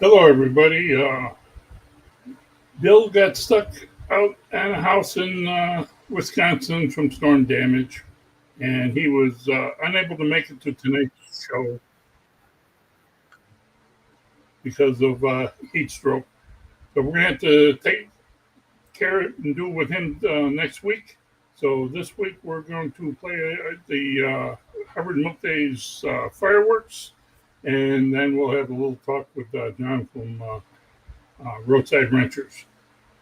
Hello, everybody. Bill got stuck out at a house in Wisconsin from storm damage, and he was unable to make it to tonight's show because of heat stroke. So we're going to have to take care and do it with him next week. So this week we're going to play the Harvard Milk Days fireworks, and then we'll have a little talk with John from Roadside Renters.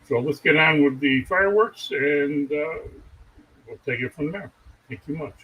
So let's get on with the fireworks, and we'll take it from there. Thank you much.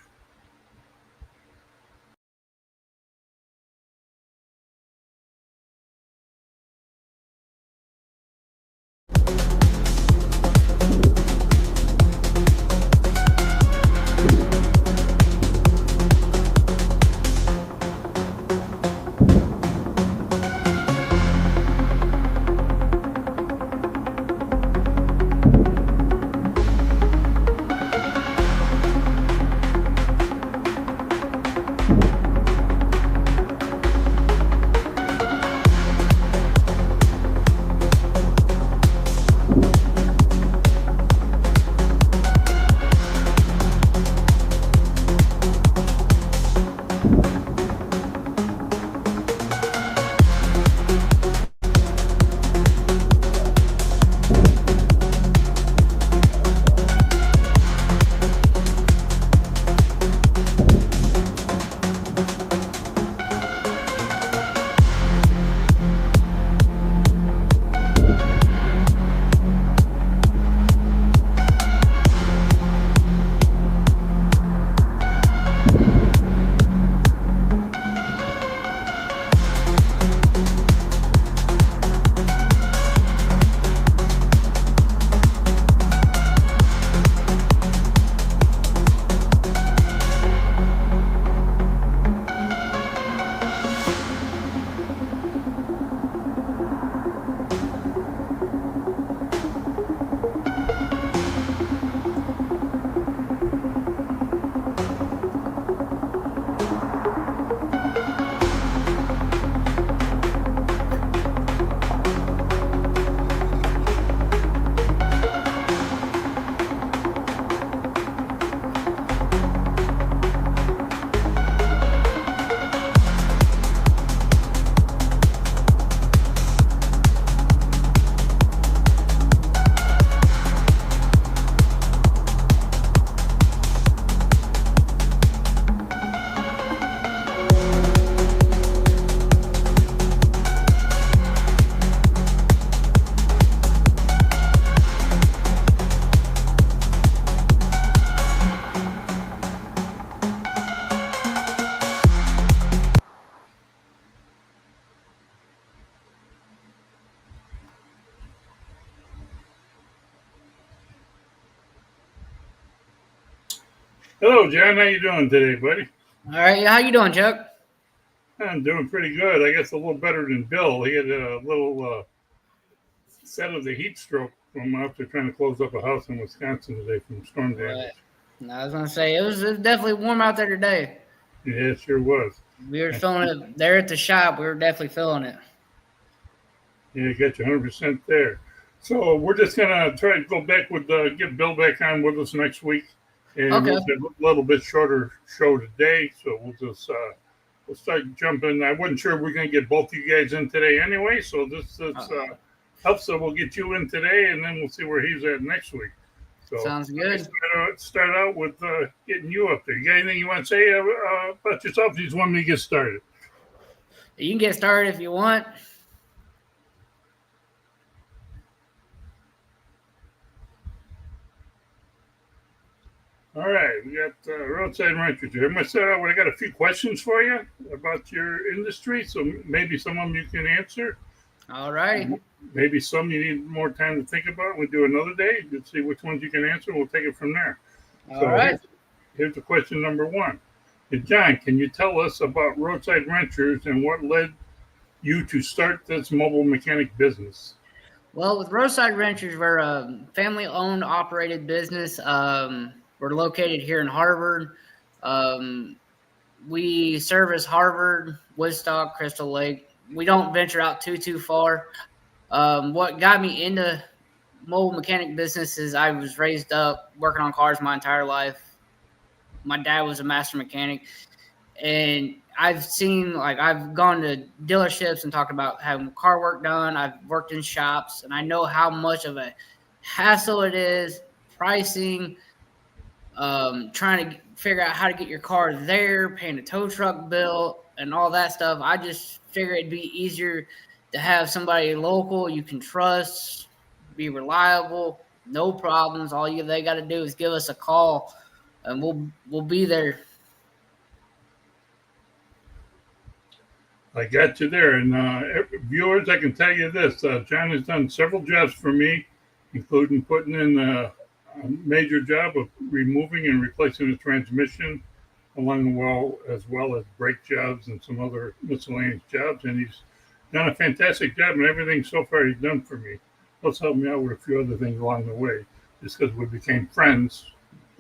Hello, John. How you doing today, buddy? All right, how you doing, Chuck? I'm doing pretty good. I guess a little better than Bill. He had a little set of the heat stroke from after trying to close up a house in Wisconsin today from storm Right. damage. I was gonna say it was definitely warm out there today. Yeah, it sure was. We were feeling it there at the shop. We were definitely feeling it. Yeah, got you 100% there. So we're just gonna try to go back with get Bill back on with us next week, and Okay. we'll have a little bit shorter show today. So we'll just we'll start jumping. I wasn't sure we're gonna get both you guys in today anyway, so this helps. So we'll get you in today, and then we'll see where he's at next week. So Sounds good. Start out with getting you up there. You got anything you want to say about yourself? You just want me to get started? You can get started if you want. All right, we got Roadside Renters here. I'm going to start out with I got a few questions for you about your industry, so maybe some of them you can answer. All right. Maybe some you need more time to think about. We'll do another day to see which ones you can answer. We'll take it from there. All right. Here's the question number one. John, can you tell us about Roadside Renters and what led you to start this mobile mechanic business? Well, with Roadside Renters, we're a family-owned, operated business. We're located here in Harvard. We service Harvard, Woodstock, Crystal Lake, we don't venture out too far. What got me into mobile mechanic business is I was raised up working on cars my entire life. My dad was a master mechanic, and I've gone to dealerships and talked about having car work done. I've worked in shops, and I know how much of a hassle it is pricing, trying to figure out how to get your car there, paying a tow truck bill, and all that stuff. I just figure it'd be easier to have somebody local you can trust, be reliable, no problems. They got to do is give us a call, and we'll be there. I got you there. And viewers, I can tell you this: John has done several jobs for me, including putting in a major job of removing and replacing the transmission along the wall, as well as brake jobs and some other miscellaneous jobs. And he's done a fantastic job, and everything so far he's done for me. Plus, helped me out with a few other things along the way, just because we became friends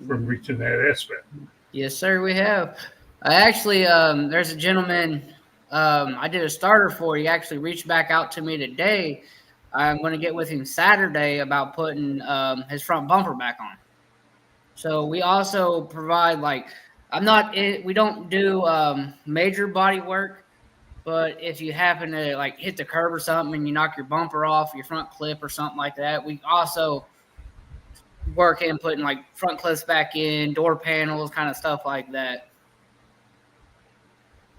from reaching that aspect. Yes, sir, we have. I actually, there's a gentleman I did a starter for. He actually reached back out to me today. I'm going to get with him Saturday about putting his front bumper back on. So we also provide we don't do major body work, but if you happen to hit the curb or something and you knock your bumper off, your front clip or something like that, we also work in putting front clips back in, door panels, kind of stuff like that.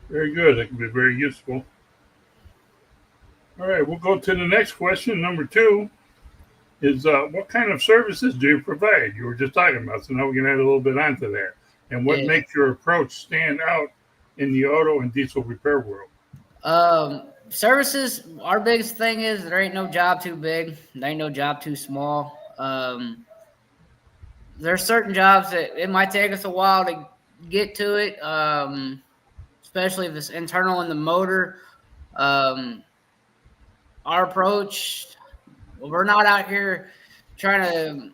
Very good. That can be very useful. All right, we'll go to the next question. Number 2 is what kind of services do you provide? You were just talking about, so now we can add a little bit onto that. And what makes your approach stand out in the auto and diesel repair world? Services, our biggest thing is there ain't no job too big. There ain't no job too small. There's certain jobs that it might take us a while to get to it, especially if it's internal in the motor. Our approach, we're not out here trying to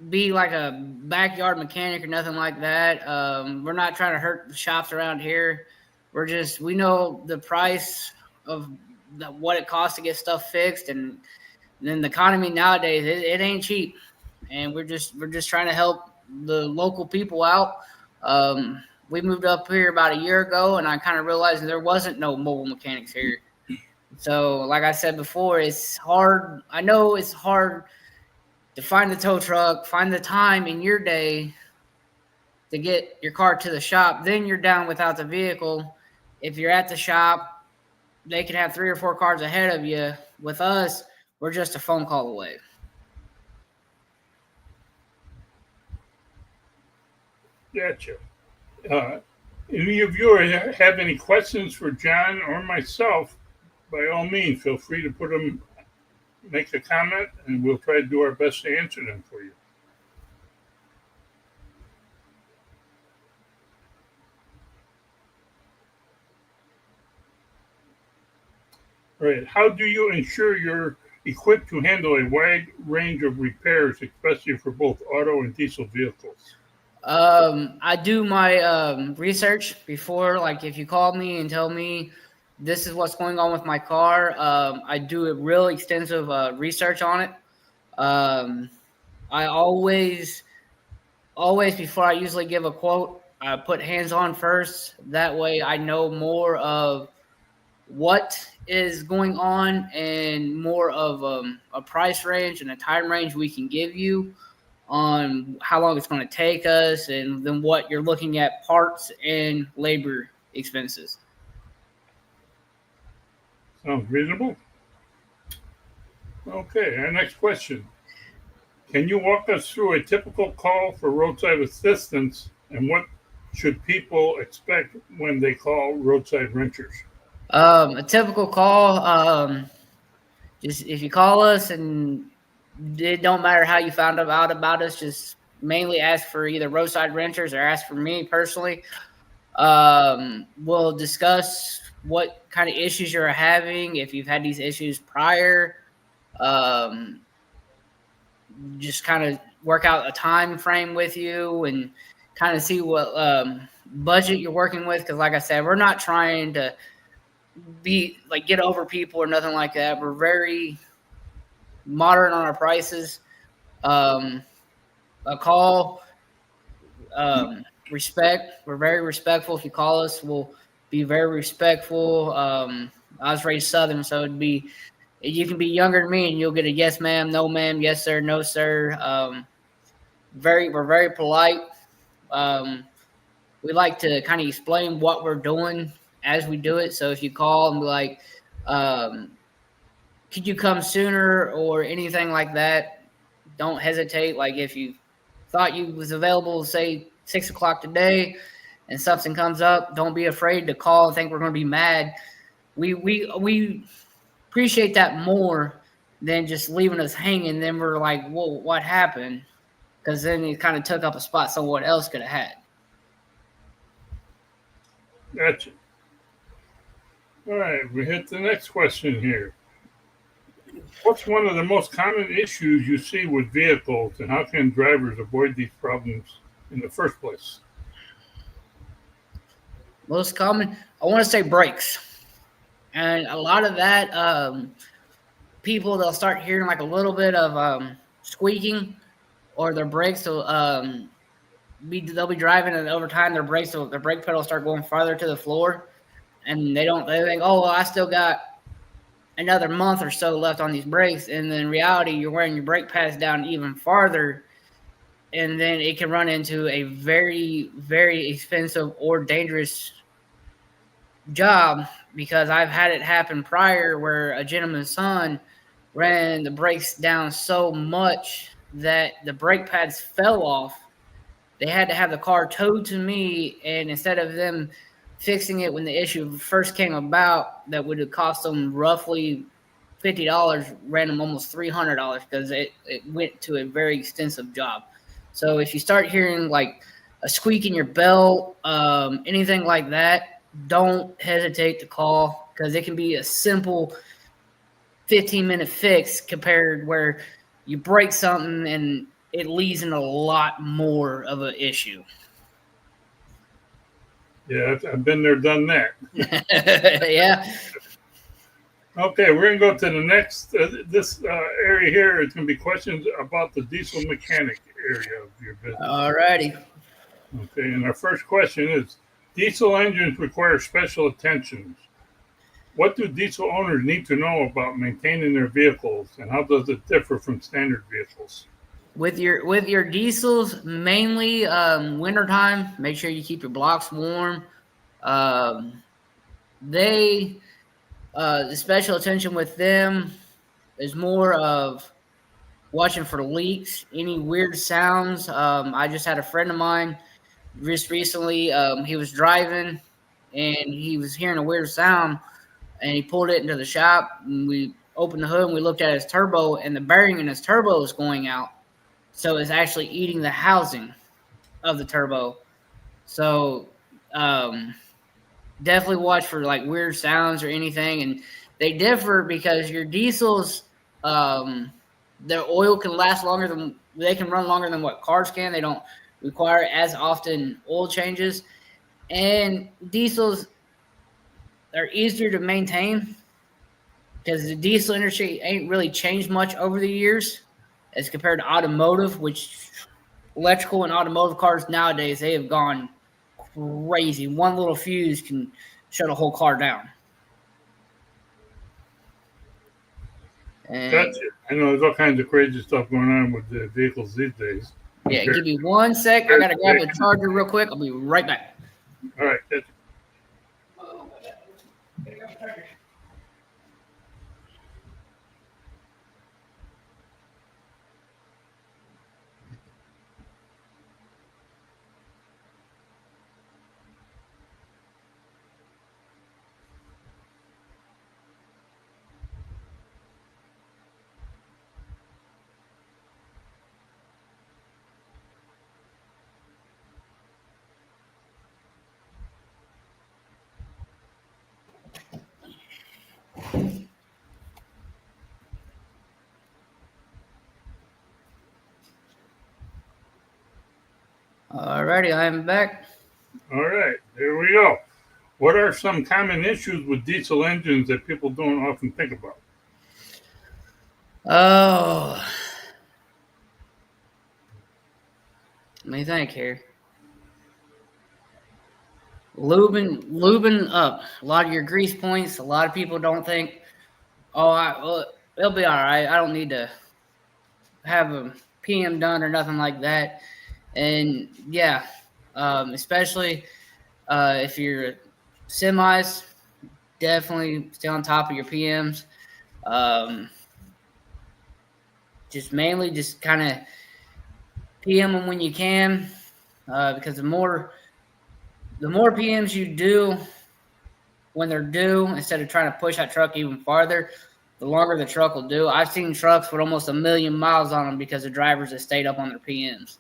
be like a backyard mechanic or nothing like that. We're not trying to hurt the shops around here. We know the price of what it costs to get stuff fixed, and then the economy nowadays, it ain't cheap. And we're just trying to help the local people out. We moved up here about a year ago, and I kind of realized there wasn't no mobile mechanics here. So, like I said before, it's hard. I know it's hard to find the tow truck, find the time in your day to get your car to the shop. Then you're down without the vehicle. If you're at the shop, they can have 3 or 4 cars ahead of you. With us, we're just a phone call away. Gotcha. Any of you have any questions for John or myself, by all means, feel free to make a comment, and we'll try to do our best to answer them for you. All right. How do you ensure you're equipped to handle a wide range of repairs, especially for both auto and diesel vehicles? I do my research before. Like if you call me and tell me this is what's going on with my car, I do a real extensive research on it. I always before I usually give a quote, I put hands-on first. That way I know more of what is going on and more of a price range and a time range we can give you on how long it's going to take us, and then what you're looking at parts and labor expenses. Sounds reasonable. Okay, our next question. Can you walk us through a typical call for roadside assistance, and what should people expect when they call roadside renters? A typical call, just if you call us, and it don't matter how you found out about us, just mainly ask for either roadside renters or ask for me personally. We'll discuss what kind of issues you're having, if you've had these issues prior. Just kind of work out a time frame with you and kind of see what budget you're working with. Because like I said, we're not trying to get over people or nothing like that. We're very moderate on our prices. A call, respect. We're very respectful. If you call us, we'll be very respectful. I was raised Southern, so you can be younger than me and you'll get a yes ma'am, no ma'am, yes sir, no sir. We're very polite. Um, we like to kind of explain what we're doing as we do it. So if you call and be like, um, could you come sooner or anything like that, don't hesitate. Like if you thought you was available, say 6 o'clock today, and something comes up, don't be afraid to call and think we're going to be mad. We appreciate that more than just leaving us hanging. Then we're like, whoa, what happened? Because then it kind of took up a spot someone else could have had. Gotcha. All right, we hit the next question here. What's one of the most common issues you see with vehicles, and how can drivers avoid these problems in the first place? Most common, I want to say brakes. And a lot of that, people, they'll start hearing like a little bit of squeaking, or their brakes will they'll be driving, and over time their brake pedal start going farther to the floor, and they think, oh well, I still got another month or so left on these brakes, and then in reality you're wearing your brake pads down even farther, and then it can run into a very, very expensive or dangerous job, because I've had it happen prior where a gentleman's son ran the brakes down so much that the brake pads fell off. They had to have the car towed to me, and instead of them fixing it when the issue first came about, that would have cost them roughly $50, ran them almost $300 because it went to a very extensive job. So if you start hearing like a squeak in your belt, anything like that, don't hesitate to call, because it can be a simple 15-minute fix compared where you break something and it leads in a lot more of an issue. Yeah, I've been there, done that. Yeah. Okay, we're going to go to the next. This area here is going to be questions about the diesel mechanic area of your business. All righty. Okay, and our first question is, diesel engines require special attention. What do diesel owners need to know about maintaining their vehicles, and how does it differ from standard vehicles? With your diesels, mainly wintertime, make sure you keep your blocks warm. The special attention with them is more of watching for leaks, any weird sounds. I just had a friend of mine just recently. He was driving and he was hearing a weird sound, and he pulled it into the shop. And we opened the hood and we looked at his turbo, and the bearing in his turbo is going out. So it's actually eating the housing of the turbo. So definitely watch for like weird sounds or anything. And they differ because your diesels, their oil can last longer than they can run longer than what cars can. They don't require as often oil changes, and diesels are easier to maintain because the diesel industry ain't really changed much over the years as compared to automotive, which electrical and automotive cars nowadays, they have gone crazy. One little fuse can shut a whole car down. And Gotcha. I know there's all kinds of crazy stuff going on with the vehicles these days. yeah, give me 1 sec. I gotta grab the charger real quick. I'll be right back. All right. Gotcha. Alrighty, I'm back. All right, there we go. What are some common issues with diesel engines that people don't often think about? Oh, let me think here. Lubing up. A lot of your grease points. A lot of people don't think, oh, well, it'll be all right. I don't need to have a PM done or nothing like that. And yeah, especially if you're semis, definitely stay on top of your PMs. Um, just mainly just kind of PM them when you can, because the more PMs you do when they're due, instead of trying to push that truck even farther, the longer the truck will do. I've seen trucks with almost 1,000,000 miles on them because the drivers have stayed up on their PMs.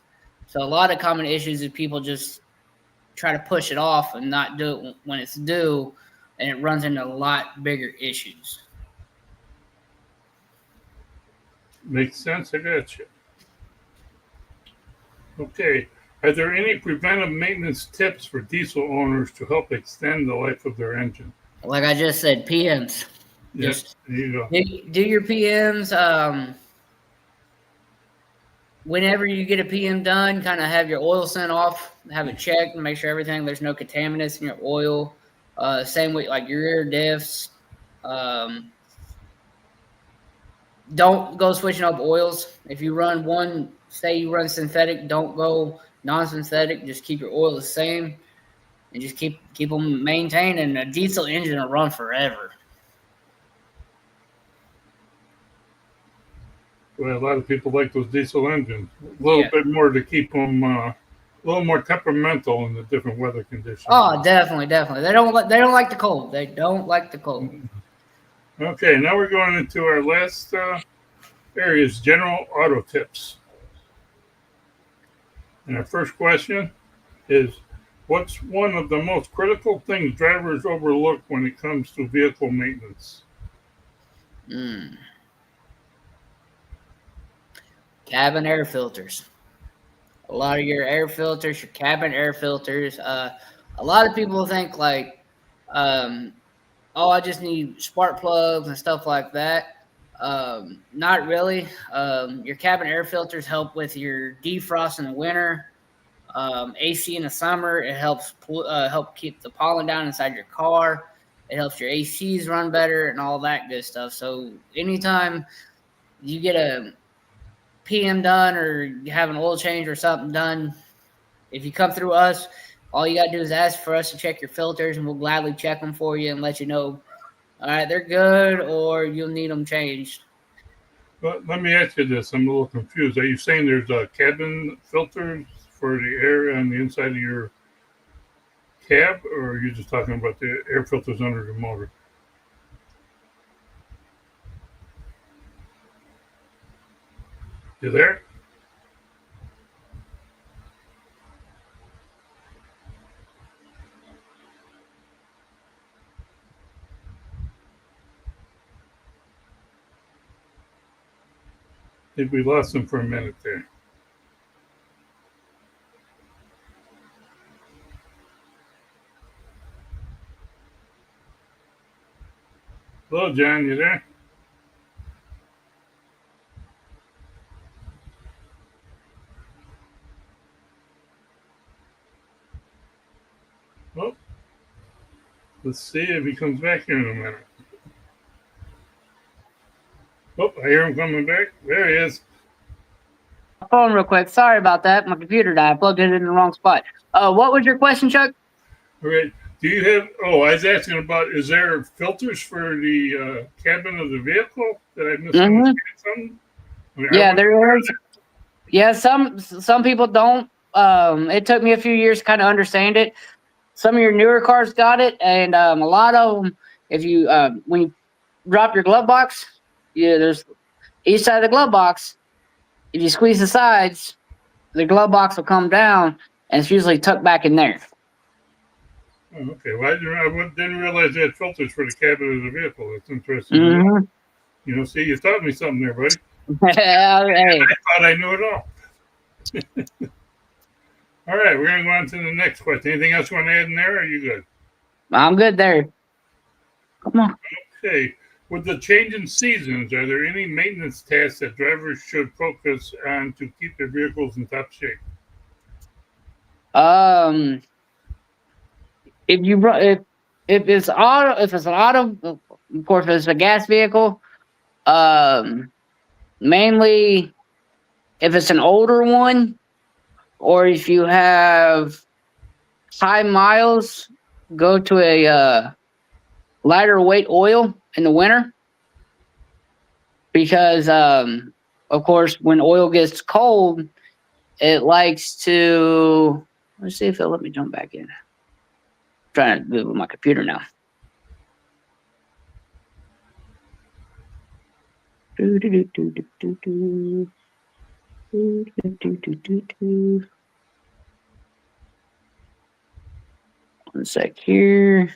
So a lot of common issues is people just try to push it off and not do it when it's due, and it runs into a lot bigger issues. Makes sense. I got you. Okay. Are there any preventive maintenance tips for diesel owners to help extend the life of their engine? Like I just said, PMs. Yes, Just there you go. do your PMs. Whenever you get a PM done, kind of have your oil sent off, have it checked, and make sure there's no contaminants in your oil. Same with like your rear diffs. Don't go switching up oils. If you run one, say you run synthetic, don't go non-synthetic. Just keep your oil the same, and just keep them maintained. And a diesel engine will run forever. Well, a lot of people like those diesel engines. A little bit more to keep them a little more temperamental in the different weather conditions. Oh, definitely. They don't like the cold. They don't like the cold. Okay, now we're going into our last areas, general auto tips. And our first question is, what's one of the most critical things drivers overlook when it comes to vehicle maintenance? Cabin air filters. A lot of your air filters, your cabin air filters. A lot of people think like, I just need spark plugs and stuff like that. Not really. Your cabin air filters help with your defrost in the winter. AC in the summer, it helps help keep the pollen down inside your car. It helps your ACs run better and all that good stuff. So anytime you get a PM done or you have an oil change or something done, if you come through us, all you got to do is ask for us to check your filters, and we'll gladly check them for you and let you know, all right, they're good, or you'll need them changed. But let me ask you this. I'm a little confused. Are you saying there's a cabin filter for the air on the inside of your cab, or are you just talking about the air filters under the motor? You there? I think we lost him for a minute there. Hello, John, you there? Well, let's see if he comes back here in a minute. Oh, I hear him coming back. There he is. Phone real quick. Sorry about that. My computer died. I plugged it in the wrong spot. What was your question, Chuck? All right. Do you have? Oh, I was asking about. Is there filters for the cabin of the vehicle that I missed? Something? I mean, yeah, there is. Yeah, some people don't. It took me a few years to kind of understand it. Some of your newer cars got it, and a lot of them, if you when you drop your glove box, there's each side of the glove box. If you squeeze the sides, the glove box will come down, and it's usually tucked back in there. Oh, okay. Well, I didn't realize they had filters for the cabin of the vehicle. That's interesting. See, you taught me something there, buddy. Hey. I thought I knew it all. All right, we're going to go on to the next question. Anything else you want to add in there, or are you good? I'm good there. Come on. Okay. With the change in seasons, are there any maintenance tasks that drivers should focus on to keep their vehicles in top shape? Um, if you run, if it's auto, if it's an auto, of course, if it's a gas vehicle, um, mainly if it's an older one, or if you have high miles, go to a lighter weight oil in the winter because, of course, when oil gets cold, it likes to. Let's see if it'll let me jump back in. I'm trying to do it with my computer now. One sec here.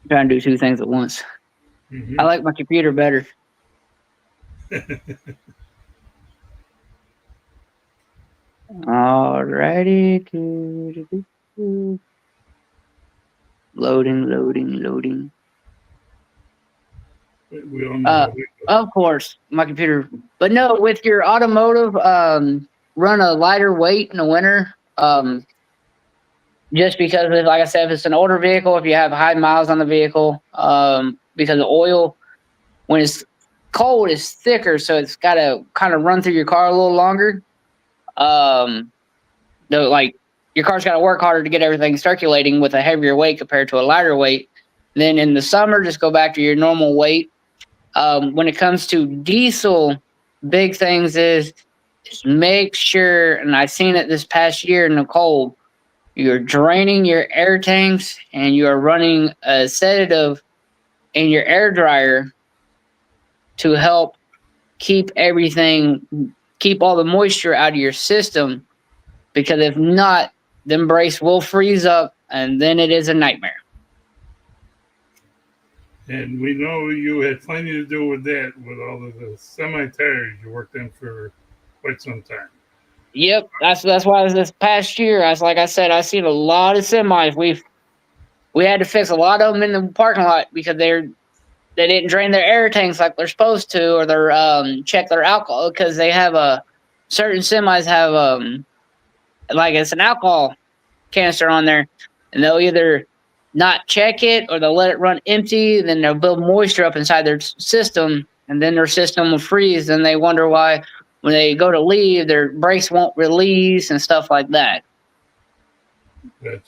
I'm trying to do two things at once. I like my computer better. Alrighty. Loading. We all know. Of course, my computer. But no, with your automotive, run a lighter weight in the winter. Just because, like I said, if it's an older vehicle, if you have high miles on the vehicle, because the oil, when it's cold, is thicker, so it's got to kind of run through your car a little longer. Like your car's got to work harder to get everything circulating with a heavier weight compared to a lighter weight. Then in the summer, just go back to your normal weight. When it comes to diesel, big things is make sure, and I've seen it this past year in the cold, you're draining your air tanks and you are running a sedative in your air dryer to help keep all the moisture out of your system. Because if not, then brakes will freeze up and then it is a nightmare. And we know you had plenty to do with that, with all of the semi tires you worked in for quite some time. Yep, that's why this past year, like I said, I've seen a lot of semis. We had to fix a lot of them in the parking lot because they didn't drain their air tanks like they're supposed to, or they're check their alcohol because they have certain semis have like it's an alcohol canister on there, and they'll either not check it or they'll let it run empty. Then they'll build moisture up inside their system, and then their system will freeze. And they wonder why when they go to leave, their brakes won't release and stuff like that. Gotcha.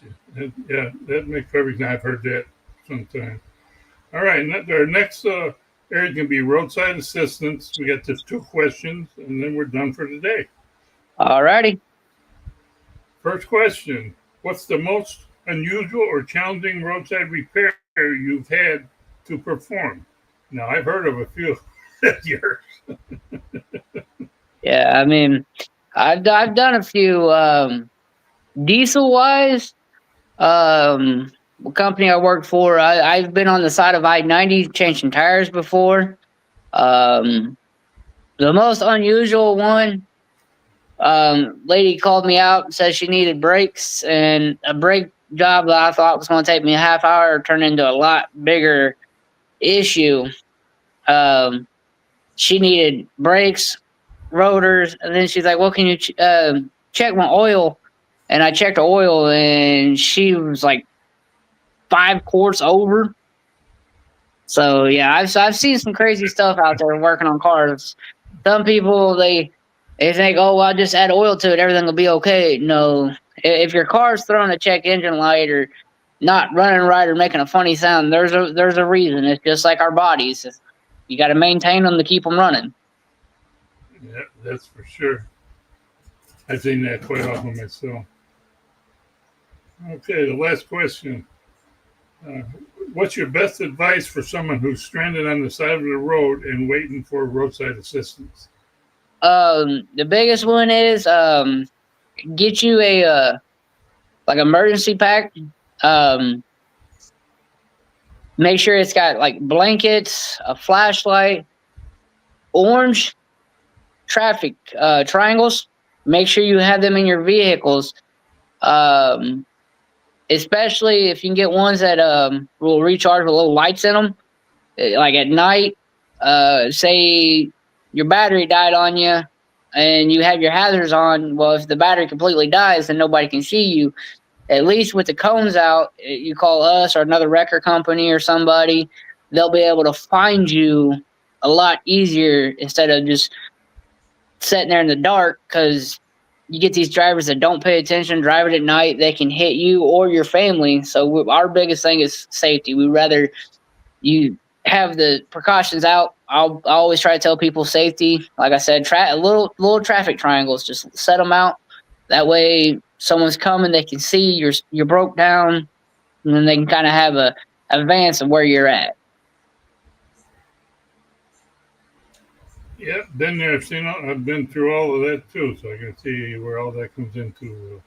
Yeah, that makes perfect sense. I've heard that sometime. All right, our next area can be roadside assistance. We got just 2 questions, and then we're done for today. All righty. First question: what's the most unusual or challenging roadside repair you've had to perform? Now, I've heard of a few yours. Yeah, I mean, I've done a few diesel wise. Company I work for, I've been on the side of I-90 changing tires before. The most unusual one, lady called me out and said she needed brakes, and a brake job that I thought was going to take me a half hour turned into a lot bigger issue. She needed brakes, rotors, and then she's like, well, can you check my oil? And I checked the oil, and she was like 5 quarts over. So yeah, I've seen some crazy stuff out there working on cars. Some people they think, oh, well, I'll just add oil to it, everything will be okay. No, if your car's throwing a check engine light or not running right or making a funny sound, there's a reason. It's just like our bodies. You got to maintain them to keep them running. Yeah, that's for sure. I've seen that quite often myself. Okay, the last question. What's your best advice for someone who's stranded on the side of the road and waiting for roadside assistance? The biggest one is get you a like emergency pack. Make sure it's got like blankets, a flashlight, orange traffic triangles. Make sure you have them in your vehicles. especially if you can get ones that will recharge with little lights in them, like at night. Say your battery died on you, and you have your hazards on. Well, if the battery completely dies, then nobody can see you. At least with the cones out, you call us or another wrecker company or somebody, they'll be able to find you a lot easier instead of just sitting there in the dark, because you get these drivers that don't pay attention driving at night. They can hit you or your family. So our biggest thing is safety. We rather you have the precautions out. I always try to tell people safety. Like I said, little traffic triangles, just set them out. That way, someone's coming, they can see you're broke down, and then they can kind of have a advance of where you're at. Yeah, been there, seen it. I've been through all of that too, so I can see where all that comes into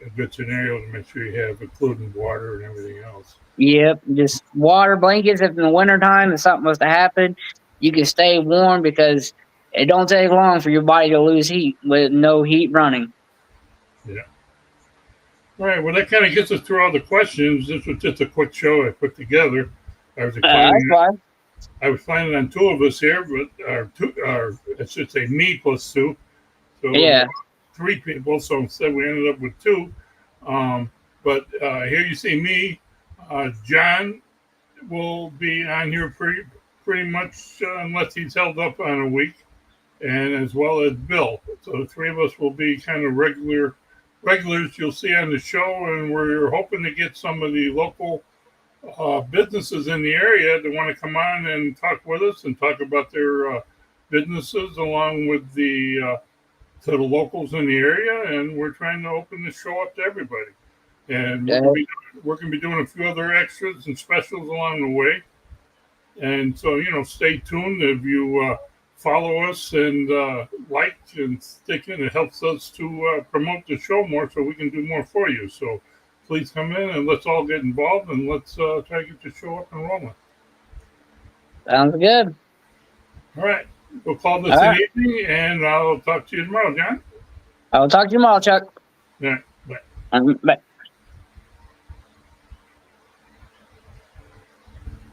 a good scenario to make sure you have, including water and everything else. Yep, just water, blankets. If in the wintertime if something was to happen, you can stay warm, because it don't take long for your body to lose heat with no heat running. Yeah. All right. Well, that kind of gets us through all the questions. This was just a quick show I put together. I was That's fine. I was finding on two of us here, but I should say me plus two. So Yeah. 3 people. So instead we ended up with 2. But here you see me. John will be on here pretty much unless he's held up on a week, and as well as Bill. So the 3 of us will be kind of regulars you'll see on the show, and we're hoping to get some of the local businesses in the area that want to come on and talk with us and talk about their businesses along with the to the locals in the area. And we're trying to open the show up to everybody. And we're going to be doing a few other extras and specials along the way. And so, stay tuned. If you follow us and like and stick in, it helps us to promote the show more so we can do more for you. So please come in and let's all get involved, and let's try to get the show up and rolling. Sounds good. All right. We'll call this an evening, and I'll talk to you tomorrow, John. I'll talk to you tomorrow, Chuck. All right. Bye. Bye.